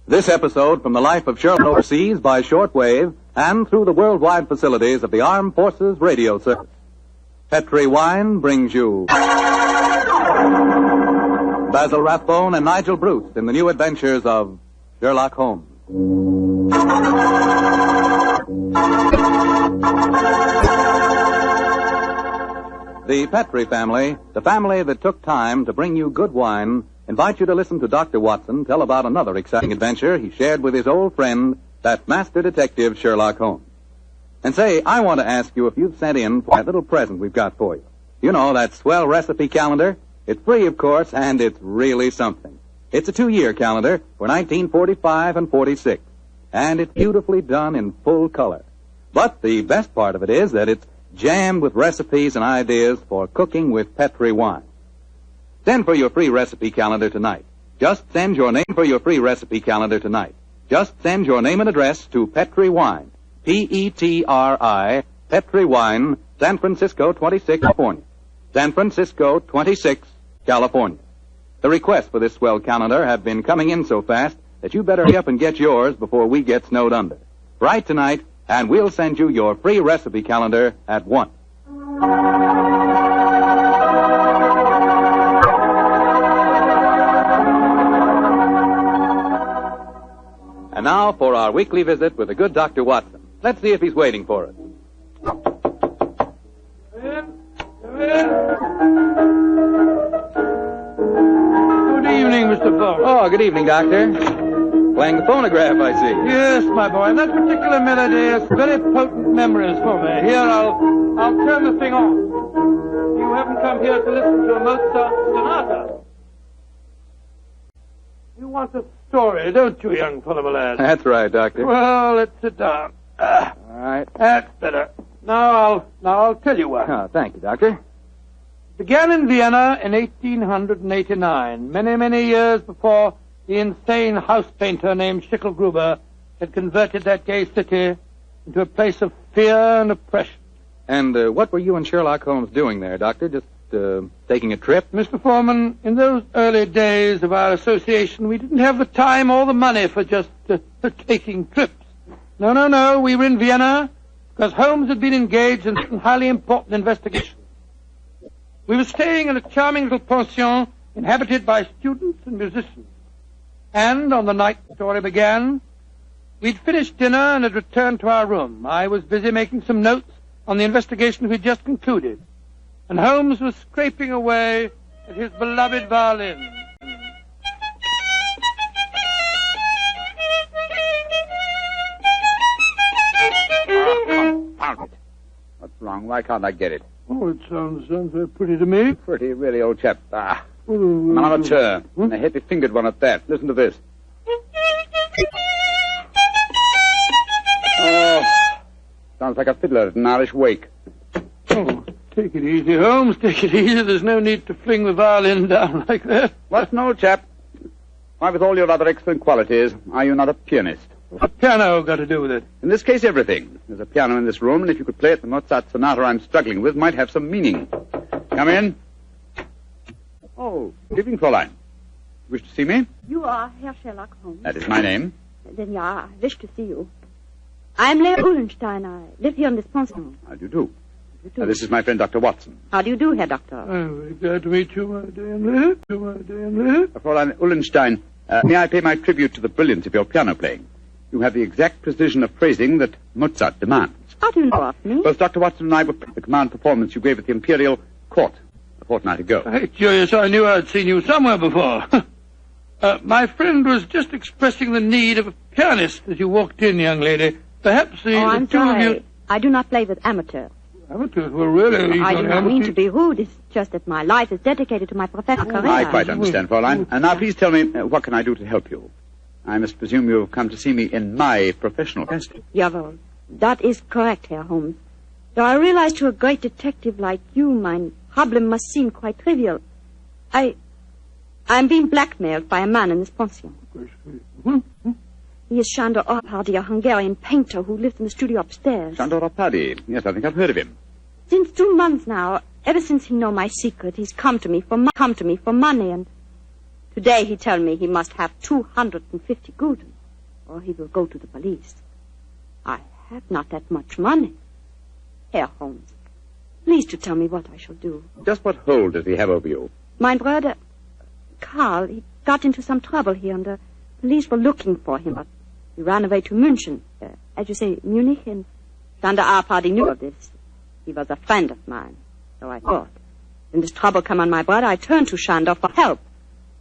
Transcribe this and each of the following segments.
This episode from the life of Sherlock overseas by shortwave and through the worldwide facilities of the Armed Forces Radio Service. Petri Wine brings you Basil Rathbone and Nigel Bruce in the new adventures of Sherlock Holmes. The Petri family, the family that took time to bring you good wine, invite you to listen to Dr. Watson tell about another exciting adventure he shared with his old friend, that master detective Sherlock Holmes. And say, I want to ask you if you've sent in for that little present we've got for you. You know, that swell recipe calendar. It's free, of course, and it's really something. It's a 2-year calendar for 1945 and 46, and it's beautifully done in full color. But the best part of it is that it's jammed with recipes and ideas for cooking with Petri wine. Send for your free recipe calendar tonight. Just send your name for your free recipe calendar tonight. Just send your name and address to Petri Wine, P-E-T-R-I, Petri Wine, San Francisco 26, California. San Francisco 26, California. The requests for this swell calendar have been coming in so fast that you better hurry up and get yours before we get snowed under. Write tonight, and we'll send you your free recipe calendar at once. And now for our weekly visit with the good Dr. Watson. Let's see if he's waiting for us. Come in. Come in. Good evening, Mr. Holmes. Oh, good evening, Doctor. Playing the phonograph, I see. Yes, my boy, and that particular melody has very potent memories for me. Here, I'll turn the thing on. You haven't come here to listen to a Mozart sonata. You want a story, don't you, young fellow, my lad? That's right, Doctor. Well, let's sit down. All right. That's better. Now I'll tell you what. Oh, thank you, Doctor. Began in Vienna in 1889, many, many years before the insane house painter named Schicklgruber had converted that gay city into a place of fear and oppression. And what were you and Sherlock Holmes doing there, Doctor? Just taking a trip? Mr. Foreman, in those early days of our association, we didn't have the time or the money for just taking trips. No. We were in Vienna because Holmes had been engaged in some highly important investigation. We were staying in a charming little pension inhabited by students and musicians. And on the night the story began, we'd finished dinner and had returned to our room. I was busy making some notes on the investigation we'd just concluded, and Holmes was scraping away at his beloved violin. Confound it. What's wrong? Why can't I get it? Oh, it sounds very pretty to me. Pretty, really, old chap. I'm an amateur. A heavy-fingered one at that. Listen to this. Oh, sounds like a fiddler at an Irish wake. Oh, take it easy, Holmes. Take it easy. There's no need to fling the violin down like that. What's an old chap? Why, with all your other excellent qualities, are you not a pianist? What's a piano got to do with it? In this case, everything. There's a piano in this room, and if you could play it, the Mozart sonata I'm struggling with might have some meaning. Come in. Oh, good evening, Fräulein. Wish to see me? You are Herr Sherlock Holmes. That is my name. Then I wish to see you. I'm Leah Uhlenstein. I live here in this pension. How do you do? You do. This is my friend, Dr. Watson. How do you do, Herr Doctor? I'm very glad to meet you, my dear Leah. Fräulein Uhlenstein, may I pay my tribute to the brilliance of your piano playing? You have the exact precision of phrasing that Mozart demands. How do you know of me? Both Dr. Watson and I were at the command performance you gave at the Imperial Court a fortnight ago. Hey, curious, I knew I'd seen you somewhere before. My friend was just expressing the need of a pianist as you walked in, young lady. Perhaps the I'm two sorry. of you... I do not play with amateurs. Amateurs? Well, really... I do not mean to be rude. It's just that my life is dedicated to my professional career. I quite understand, Fräulein. And now please tell me, what can I do to help you? I must presume you've come to see me in my professional capacity. Jawohl. That is correct, Herr Holmes. Though I realize to a great detective like you, my problem must seem quite trivial. I'm being blackmailed by a man in this pension. He is Sándor Opady, a Hungarian painter who lives in the studio upstairs. Sándor Opady. Yes, I think I've heard of him. Since 2 months now, ever since he know my secret, he's come to me for money, and Today he told me he must have 250 gulden, or he will go to the police. I have not that much money. Herr Holmes, please to tell me what I shall do. Just what hold does he have over you? My brother, Karl, he got into some trouble here, and the police were looking for him, but he ran away to München. As you say, Munich, and Sander Arpad knew of this. He was a friend of mine, so I thought. When this trouble came on my brother, I turned to Shandor for help.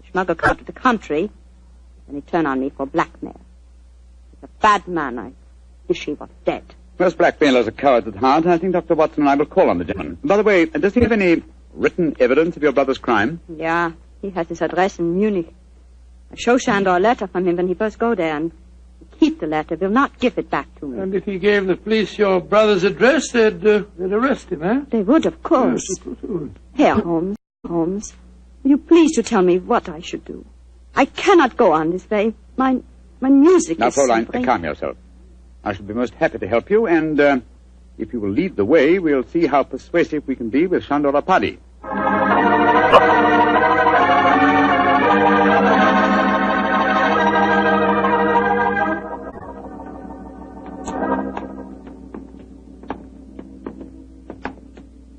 The smuggled out of the country, and he turned on me for blackmail. He's a bad man. I wish he was dead. Most blackmailers are cowards at heart. I think Dr. Watson and I will call on the gentleman. By the way, does he have any written evidence of your brother's crime? Yeah, he has his address in Munich. I show Shandor a letter from him when he first go there, and keep the letter, will not give it back to me. And if he gave the police your brother's address, they'd arrest him, eh? They would, of course. Herr Holmes, will you please to tell me what I should do? I cannot go on this way. My music now, is... Now, Fräulein, suffering. calm yourself. I shall be most happy to help you, and if you will lead the way, we'll see how persuasive we can be with Shandor Arpadi.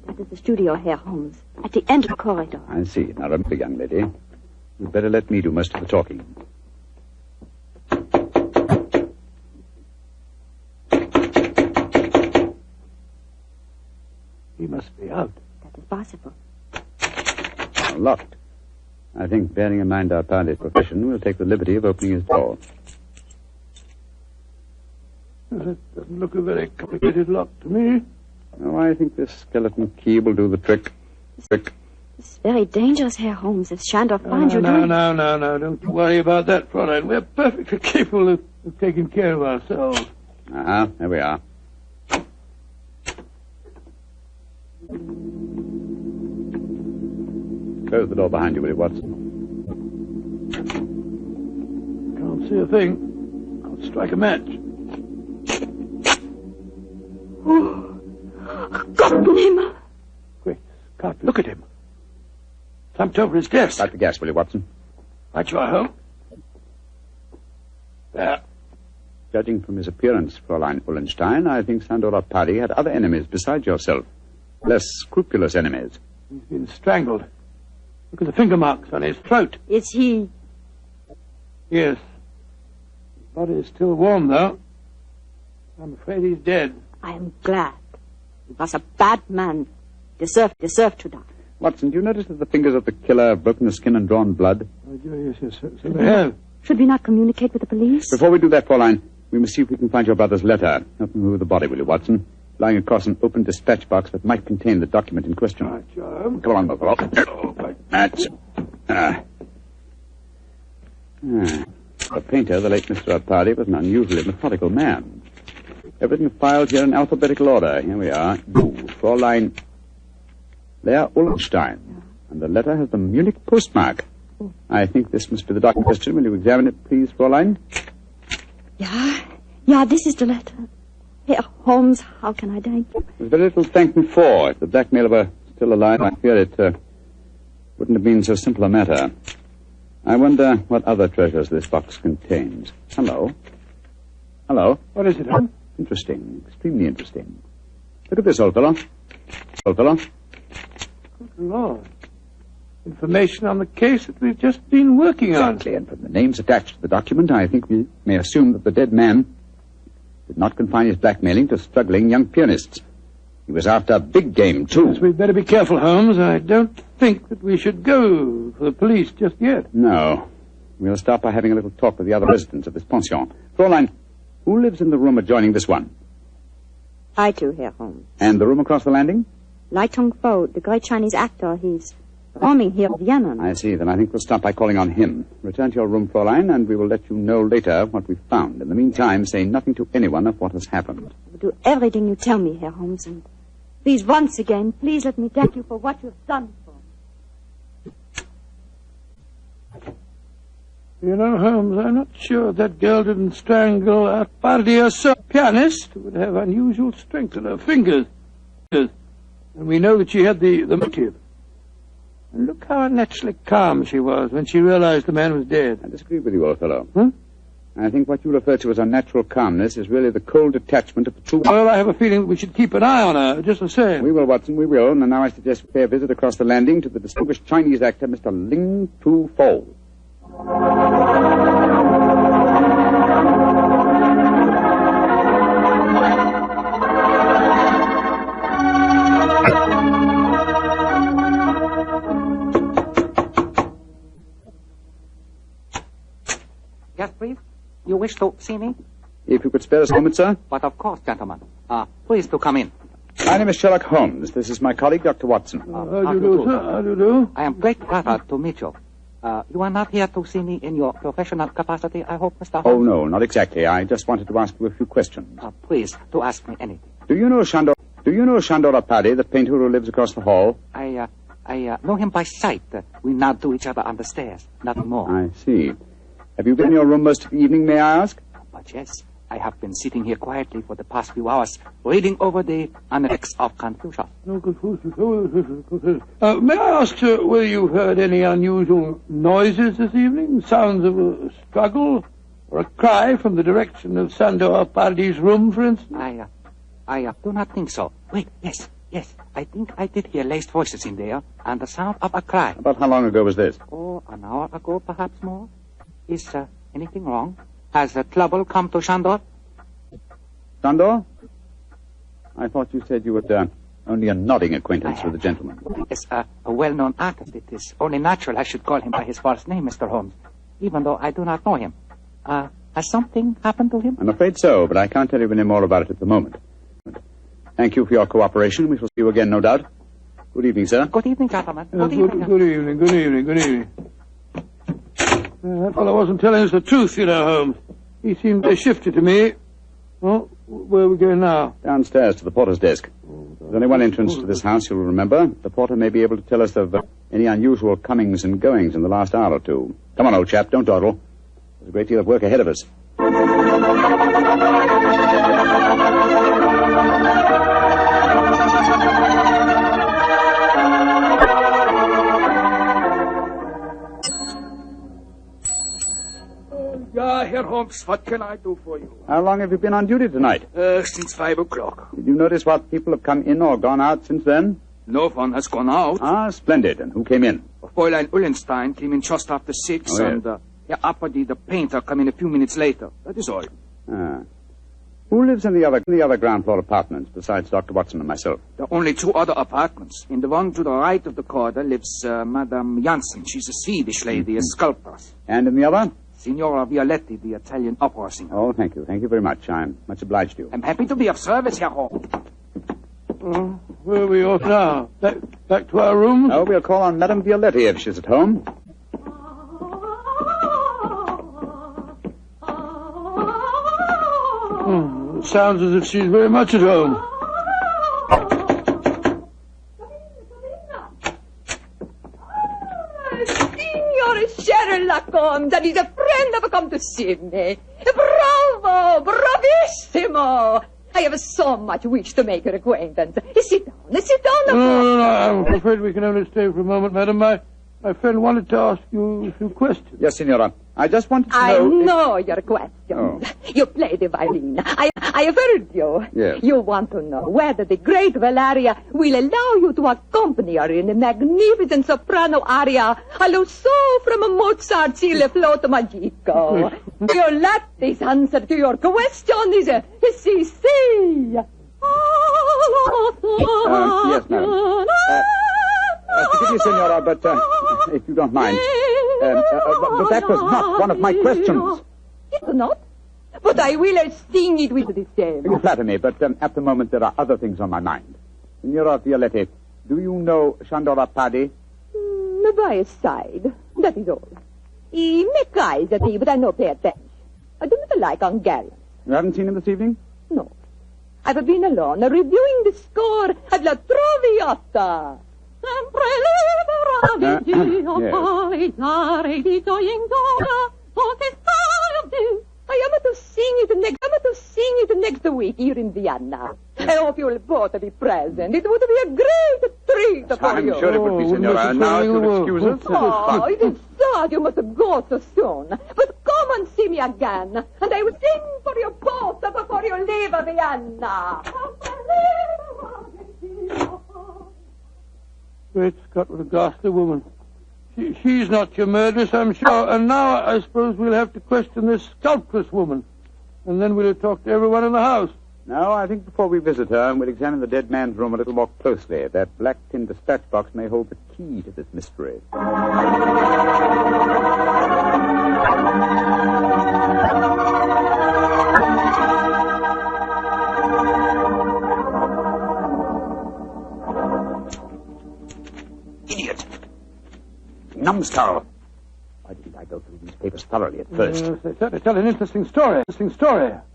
That is the studio, Herr Holmes, at the end of the corridor. I see. Now, remember, young lady, you'd better let me do most of the talking. He must be out. That is possible. Locked. I think, bearing in mind our party's profession, we'll take the liberty of opening his door. That doesn't look a very complicated lock to me. Oh, I think this skeleton key will do the trick. It's very dangerous, Herr Holmes, if Shandor finds you doing... No. Don't worry about that, Fräulein. We're perfectly capable of taking care of ourselves. There we are. Close the door behind you, will you, Watson? Can't see a thing. I'll strike a match. Oh, Gottenheimer. Quick, Scott, look at him. Slumped over his desk. Light the gas, will you, Watson? Right you are, Holmes. There. Judging from his appearance, Fräulein Ullenstein, I think Sandor Arpadi had other enemies besides yourself. Less scrupulous enemies. He's been strangled. Look at the finger marks on his throat. Is he... Yes. His body is still warm, though. I'm afraid he's dead. I am glad. He was a bad man. Deserved to die. Watson, do you notice that the fingers of the killer have broken the skin and drawn blood? Oh, yes, so they have. Should we not communicate with the police? Before we do that, Fräulein, we must see if we can find your brother's letter. Help me move the body, will you, Watson? Lying across an open dispatch box that might contain the document in question. Right, Joe. Come on, Buffalo. That's... The painter, the late Mr. Arpadi, was an unusually methodical man. Everything filed here in alphabetical order. Here we are. You, Fräulein Leah Ullenstein. And the letter has the Munich postmark. I think this must be the document question. Will you examine it, please, Fräulein? Yeah, this is the letter. Herr Holmes, how can I thank you? There's very little to thank me for. If the blackmailer were still alive, I fear it wouldn't have been so simple a matter. I wonder what other treasures this box contains. Hello? What is it, Holmes? Interesting. Extremely interesting. Look at this, old fellow. Good Lord. Information on the case that we've just been working on. Exactly, and from the names attached to the document, I think we may assume that the dead man did not confine his blackmailing to struggling young pianists. He was after big game, too. Yes, we'd better be careful, Holmes. I don't think that we should go for the police just yet. No. We'll start by having a little talk with the other residents of this pension. Fräulein, who lives in the room adjoining this one? I too, Herr Holmes. And the room across the landing? Lai Tong-fo, the great Chinese actor, he's performing here in Vienna. I see. Then I think we'll start by calling on him. Return to your room, Fräulein, and we will let you know later what we've found. In the meantime, say nothing to anyone of what has happened. I will do everything you tell me, Herr Holmes, and please, once again, please let me thank you for what you've done for me. You know, Holmes, I'm not sure that girl didn't strangle Arpadi, a pianist who would have unusual strength in her fingers. And we know that she had the motive. And look how unnaturally calm she was when she realized the man was dead. I disagree with you, old fellow. Huh? I think what you refer to as unnatural calmness is really the cold detachment of the true... Well, I have a feeling we should keep an eye on her, just the same. We will, Watson, we will. And now I suggest we pay a visit across the landing to the distinguished Chinese actor, Mr. Ling Tu Fo. Yes, please. You wish to see me? If you could spare us a moment, sir. But of course, gentlemen. Please to come in. My name is Sherlock Holmes. This is my colleague, Dr. Watson. How do you do, sir? How do you do? I am great glad to meet you. You are not here to see me in your professional capacity, I hope, Mr. Holmes? Oh, no, not exactly. I just wanted to ask you a few questions. Please, to ask me anything. Do you know Shandora Paddy, the painter who lives across the hall? I know him by sight. We nod to each other on the stairs. Nothing more. I see. Have you been in your room most of the evening, may I ask? But yes, I have been sitting here quietly for the past few hours, reading over the Annex of Confucius. No, Confucius. May I ask, sir, whether you heard any unusual noises this evening? Sounds of a struggle or a cry from the direction of Sandor Pardi's room, for instance? I do not think so. Wait, yes. I think I did hear laced voices in there, and the sound of a cry. About how long ago was this? Oh, an hour ago, perhaps more. Is anything wrong? Has trouble come to Shandor? Shandor? I thought you said you were only a nodding acquaintance with the gentleman. Yes, a well-known artist. It is only natural I should call him by his first name, Mr. Holmes, even though I do not know him. Has something happened to him? I'm afraid so, but I can't tell you any more about it at the moment. Thank you for your cooperation. We shall see you again, no doubt. Good evening, sir. Good evening, gentlemen. Good evening. That fellow wasn't telling us the truth, you know, Holmes. He seemed shifty to me. Well, where are we going now? Downstairs to the porter's desk. There's only one entrance to this house, you'll remember. The porter may be able to tell us of any unusual comings and goings in the last hour or two. Come on, old chap, don't dawdle. There's a great deal of work ahead of us. Herr Holmes, what can I do for you? How long have you been on duty tonight? Since 5 o'clock. Did you notice what people have come in or gone out since then? No one has gone out. Ah, splendid. And who came in? Fräulein Ullenstein came in just after 6, Oh, yes. and Herr Apperdy, the painter, came in a few minutes later. That is all. Ah. Who lives in the other ground floor apartments besides Dr. Watson and myself? There are only 2 other apartments. In the one to the right of the corridor lives Madame Janssen. She's a Swedish lady, a sculptor. And in the other? Signora Violetti, the Italian opera singer. Oh, thank you. Thank you very much. I'm much obliged to you. I'm happy to be of service, Herr Holmes. Where are we off now? Back to our rooms? Oh, we'll call on Madame Violetti if she's at home. It sounds as if she's very much at home. Signor Sherlock Holmes, that is a friend have come to see me. Bravo! Bravissimo! I have so much wish to make your acquaintance. Sit down. No, I'm afraid we can only stay for a moment, madam. My friend wanted to ask you a few questions. Yes, Signora. I just wanted to I know... know your questions. Oh. You play the violin. I have heard you. Yes. You want to know whether the great Valeria will allow you to accompany her in a magnificent soprano aria, allo so from Mozart's Il Flauto Magico. Violetti's answer to your question is si. Yes, madam. Forgive me, Signora, but if you don't mind. But that was not one of my questions. It's not? But I will sing it with the same. You flatter me, but at the moment there are other things on my mind. Signora Violetti, do you know Shandora Paddy? By his side. That is all. He make eyes at me, but I no pay attention. I do not like Hungarians. You haven't seen him this evening? No. I've been alone, reviewing the score at La Traviata. Sempre libera di Dio, palleggiare di gioia in gioia, I am to sing it next week here in Vienna. I hope you will both be present. It would be a great treat for you. I'm sure it would be, Senora. Now, if you'll excuse us. Oh, it is sad you must go so soon. But come and see me again, and I will sing for you both before you leave Vienna. Great Scott, what a ghastly woman. She's not your murderess, I'm sure. And now I suppose we'll have to question this sculptress woman. And then we'll talk to everyone in the house. No, I think before we visit her, we'll examine the dead man's room a little more closely. That black tin dispatch box may hold the key to this mystery. Idiot. Numbskull. Why didn't I go through these papers thoroughly at first? Yes, they certainly tell an interesting story.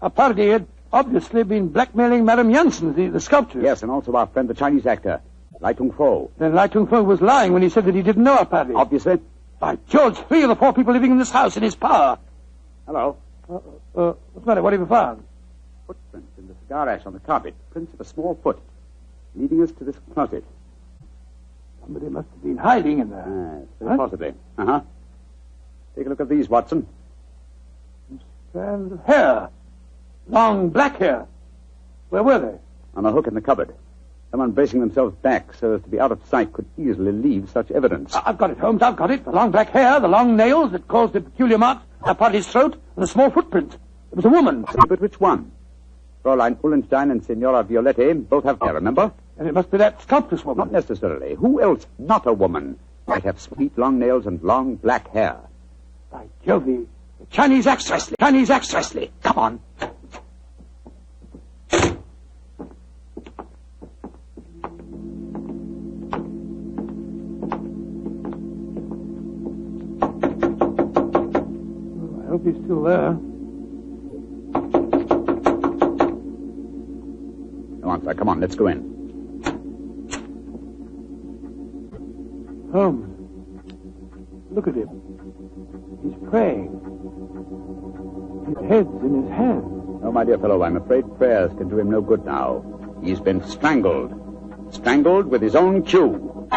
A party had obviously been blackmailing Madame Janssen, the sculptor. Yes, and also our friend, the Chinese actor, Lai Tung-fo. Then Lai Tung-fo was lying when he said that he didn't know our party. Obviously. By George, 3 of the 4 people living in this house in his power. Hello. What's the matter? What have you found? Footprints in the cigar ash on the carpet. Prints of a small foot. Leading us to this closet. Somebody must have been hiding in there. Very possibly. Uh-huh. Take a look at these, Watson. Strands of hair. Long black hair. Where were they? On a hook in the cupboard. Someone bracing themselves back so as to be out of sight could easily leave such evidence. I've got it, Holmes. I've got it. The long black hair, the long nails that caused the peculiar marks upon his throat, and the small footprint. It was a woman. But which one? Fräulein Ullenstein and Signora Violette both have hair, remember? And it must be that sculptress woman. Not necessarily. Who else, not a woman, might have sweet long nails and long black hair? By Jove, the Chinese actress. Chinese actress. Come on. I hope he's still there. Come on, sir. Come on. Let's go in. Holmes, look at him. He's praying. His head's in his hand. No, my dear fellow, I'm afraid prayers can do him no good now. He's been strangled. Strangled with his own cue.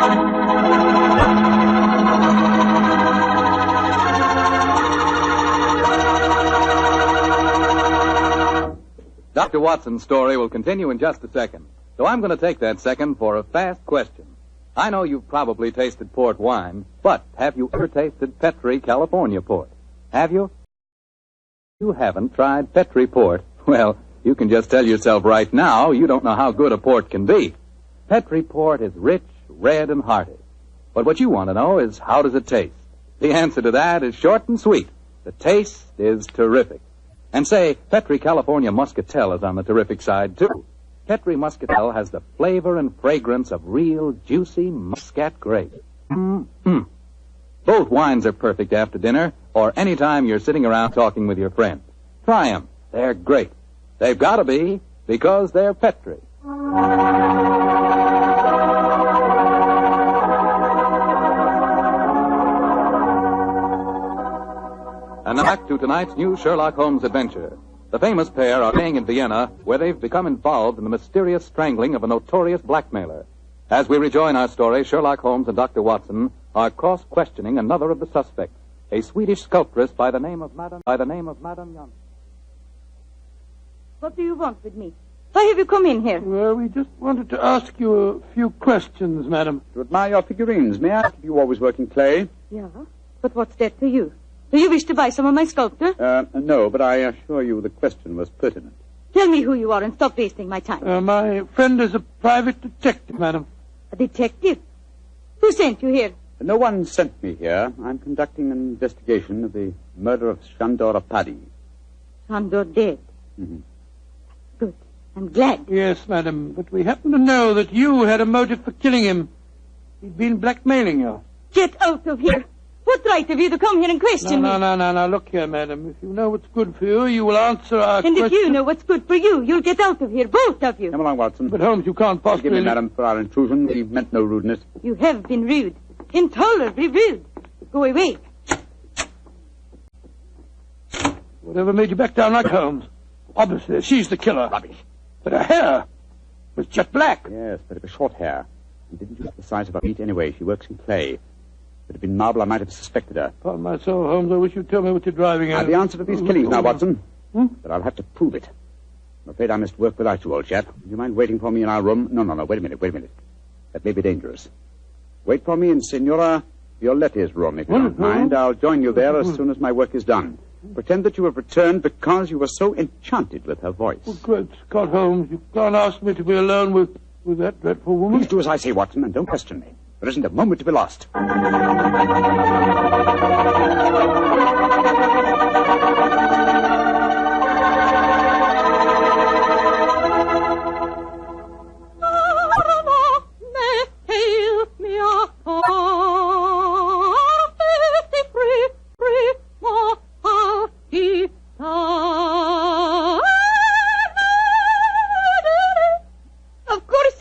Dr. Watson's story will continue in just a second. So I'm going to take that second for a fast question. I know you've probably tasted port wine, but have you ever tasted Petri California port? Have you? You haven't tried Petri port? Well, you can just tell yourself right now you don't know how good a port can be. Petri port is rich, red, and hearty. But what you want to know is, how does it taste? The answer to that is short and sweet. The taste is terrific. And say, Petri California Muscatel is on the terrific side, too. Petri Muscatel has the flavor and fragrance of real, juicy Muscat grape. Mm-hmm. Both wines are perfect after dinner or any time you're sitting around talking with your friends. Try them. They're great. They've got to be, because they're Petri. And now back to tonight's new Sherlock Holmes adventure. The famous pair are staying in Vienna, where they've become involved in the mysterious strangling of a notorious blackmailer. As we rejoin our story, Sherlock Holmes and Dr. Watson are cross-questioning another of the suspects, a Swedish sculptress by the name of Madame Janssen. What do you want with me? Why have you come in here? Well, we just wanted to ask you a few questions, madam. To admire your figurines, may I ask if you always work in clay? Yeah, but what's that to you? Do you wish to buy some of my sculpture? No, but I assure you the question was pertinent. Tell me who you are and stop wasting my time. My friend is a private detective, madam. A detective? Who sent you here? No one sent me here. I'm conducting an investigation of the murder of Shandor Apadi. Shandor dead? Mm-hmm. Good. I'm glad. Yes, madam, but we happen to know that you had a motive for killing him. He'd been blackmailing you. Get out of here. What right have you to come here and question me? No. Look here, madam. If you know what's good for you, you will answer our question. And if you know what's good for you, you'll get out of here, both of you. Come along, Watson. But, Holmes, you can't possibly... Forgive me, madam, for our intrusion. We meant no rudeness. You have been rude. Intolerably rude. Go away. Whatever made you back down like Holmes? Obviously, she's the killer. Rubbish. But her hair... was jet black. Yes, but it was short hair. And didn't use the size of her feet anyway. She works in clay. If it had been marble, I might have suspected her. Upon my soul, Holmes, I wish you'd tell me what you're driving at. I've the answer to these killings now, Watson. But I'll have to prove it. I'm afraid I must work without you, old chap. Do you mind waiting for me in our room? No. Wait a minute. That may be dangerous. Wait for me in Signora Violetti's room, if you don't mind. I'll join you there as soon as my work is done. Pretend that you have returned because you were so enchanted with her voice. Oh, great Scott, Holmes, you can't ask me to be alone with that dreadful woman. Please do as I say, Watson, and don't question me. There isn't a moment to be lost.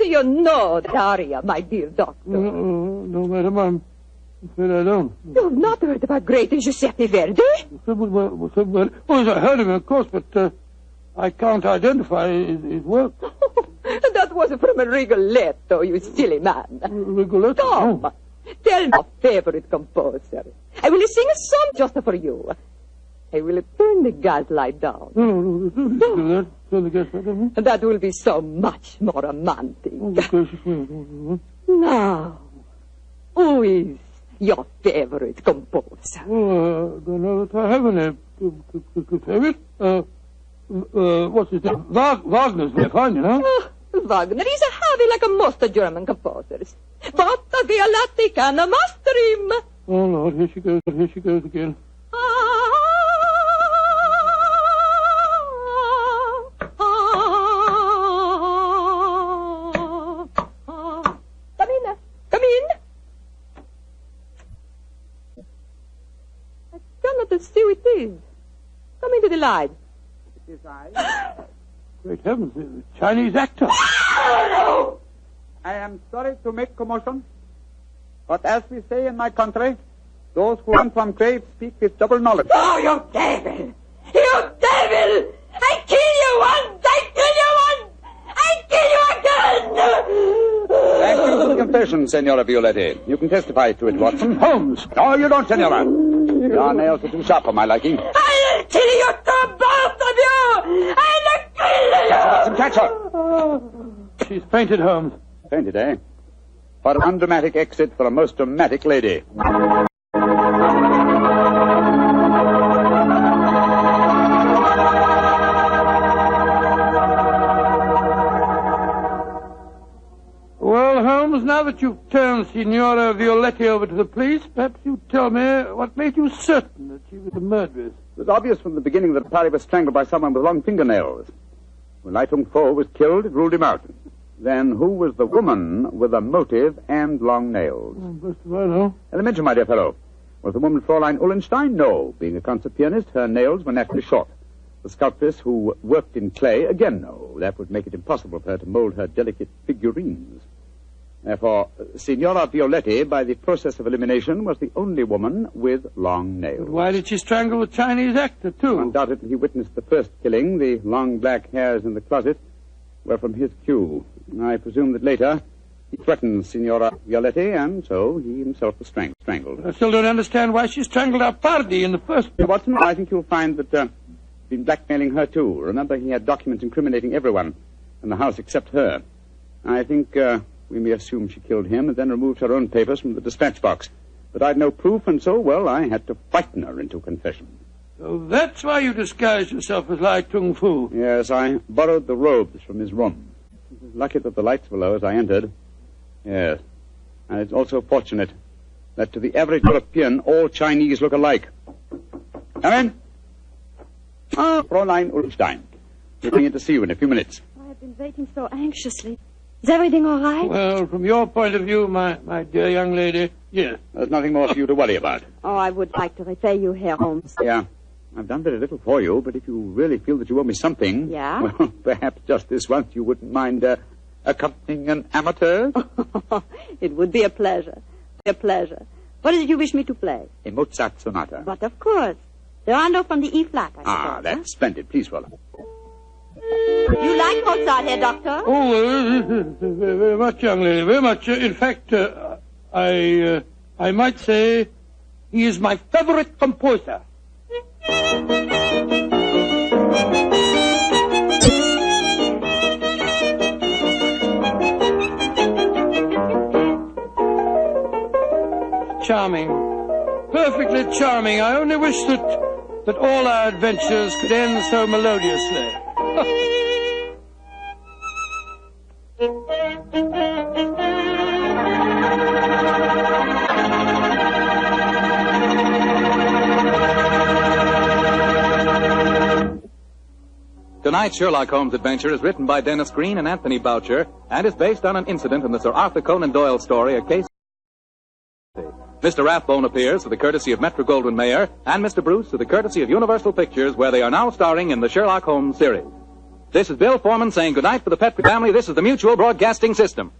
You know that aria, my dear doctor. No, madam, I'm afraid I don't. You've not heard about great Giuseppe Verdi? Oh, yes, I heard of him, of course, but I can't identify his work. That was from a Rigoletto, you silly man. Rigoletto? Come, tell me your favorite composer. I will sing a song just for you. I will turn the gas light down. No, don't do that. Turn the gas light down. That will be so much more romantic. Oh, Now, who is your favorite composer? Oh, I don't know that I have any favorite. What's his name? Wagner's very fine, you know. Wagner is a heavy like most German composers. But the Violatti can master him. Oh, Lord, here she goes again. Come in. I cannot see who it is. Come into the light. It is I. Great heavens, the Chinese actor. I am sorry to make commotion, but as we say in my country, those who run from graves speak with double knowledge. Oh, you devil! You devil! I kill you once! I kill you once! I kill you again! Thank you for the confession, Senora Violetti. You can testify to it, Watson. Holmes! No, you don't, Senora. Your nails are too sharp for my liking. I'll kill you two, both of you! I'll kill you! Watson, catch her. She's fainted, Holmes. Fainted, eh? What an undramatic exit for a most dramatic lady. Well, Holmes, now that you've turned Signora Violetti over to the police, perhaps you'd tell me what made you certain that she was the murderess. It was obvious from the beginning that Parry was strangled by someone with long fingernails. When Lai Tung Fo was killed, it ruled him out. Then who was the woman with a motive and long nails? Best of all, no. Elementary, my dear fellow. Was the woman Fraulein Ullenstein? No. Being a concert pianist, her nails were naturally short. The sculptress who worked in clay? Again, no. That would make it impossible for her to mold her delicate figurines. Therefore, Signora Violetti, by the process of elimination, was the only woman with long nails. But why did she strangle the Chinese actor, too? Undoubtedly, he witnessed the first killing. The long black hairs in the closet were from his cue. I presume that later he threatened Signora Violetti, and so he himself was strangled. I still don't understand why she strangled our party in the first place. Watson, I think you'll find that he's been blackmailing her, too. Remember, he had documents incriminating everyone in the house except her. I think we may assume she killed him and then removed her own papers from the dispatch box. But I'd no proof, and so, well, I had to frighten her into confession. So that's why you disguised yourself as Lai Tung Fu. Yes, I borrowed the robes from his room. It was lucky that the lights were low as I entered. Yes. And it's also fortunate that to the average European, all Chinese look alike. Come in. Fraulein Ulstein. We're going in to see you in a few minutes. I've been waiting so anxiously. Is everything all right? Well, from your point of view, my dear young lady, yes. There's nothing more for you to worry about. Oh, I would like to repay you, Herr Holmes. Yeah. I've done very little for you, but if you really feel that you owe me something... Yeah? Well, perhaps just this once you wouldn't mind accompanying an amateur? It would be a pleasure. A pleasure. What is it you wish me to play? A Mozart sonata. But of course. The rondo from the E-flat, I suppose. That's splendid. Please follow. You like Mozart, Herr Doctor? Oh, very much, young lady, very much. In fact, I might say he is my favorite composer. Charming. Perfectly charming. I only wish that all our adventures could end so melodiously. Tonight's Sherlock Holmes adventure is written by Dennis Green and Anthony Boucher and is based on an incident in the Sir Arthur Conan Doyle story, A Case. Mr. Rathbone appears for the courtesy of Metro-Goldwyn-Mayer and Mr. Bruce for the courtesy of Universal Pictures, where they are now starring in the Sherlock Holmes series. This is Bill Foreman saying goodnight for the Petrie family. This is the Mutual Broadcasting System.